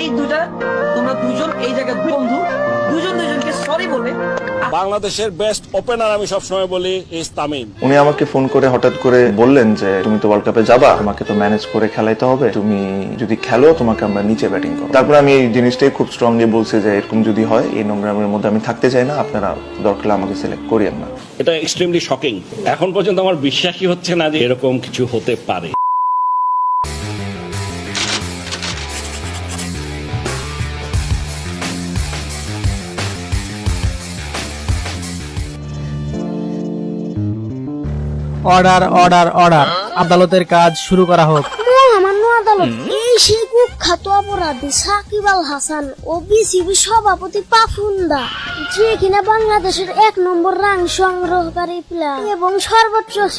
এই দুইটা তোমরা দুজন এই জায়গায় বন্ধু, দুজন দুজনকে সরি বলে। বাংলাদেশের বেস্ট ওপেনার আমি সবসময় বলি ইস তামিম। উনি আমাকে ফোন করে হঠাৎ করে বললেন যে তুমি তো ওয়ার্ল্ড কাপে যাবা, তোমাকে তো ম্যানেজ করে খেলাইতে হবে, তুমি যদি খেলো তোমাকে আমরা নিচে ব্যাটিং করো। তারপরে আমি এই জিনিসটাই খুব স্ট্রংলি বলছি যে এরকম যদি হয় এই নোংরামের মধ্যে আমি থাকতে চাই না, আপনারা দরকার আমাকে সিলেক্ট করিয়েন না। এটা এক্সট্রিমলি শকিং। এখন পর্যন্ত আমার বিশ্বাসই হচ্ছে না যে এরকম কিছু হতে পারে। অর্ডার অর্ডার অর্ডার, আদালতের কাজ শুরু করা হোক। মহামান্য আদালত, এই সেই কুখ্যাত অপরাধী সাকিব আল হাসান ও বিসিবি সভাপতি পাফুন্দা, যে কিনা বাংলাদেশের 1 নম্বর রান সংগ্রহকারী প্লেয়ার এবং সর্বোচ্চ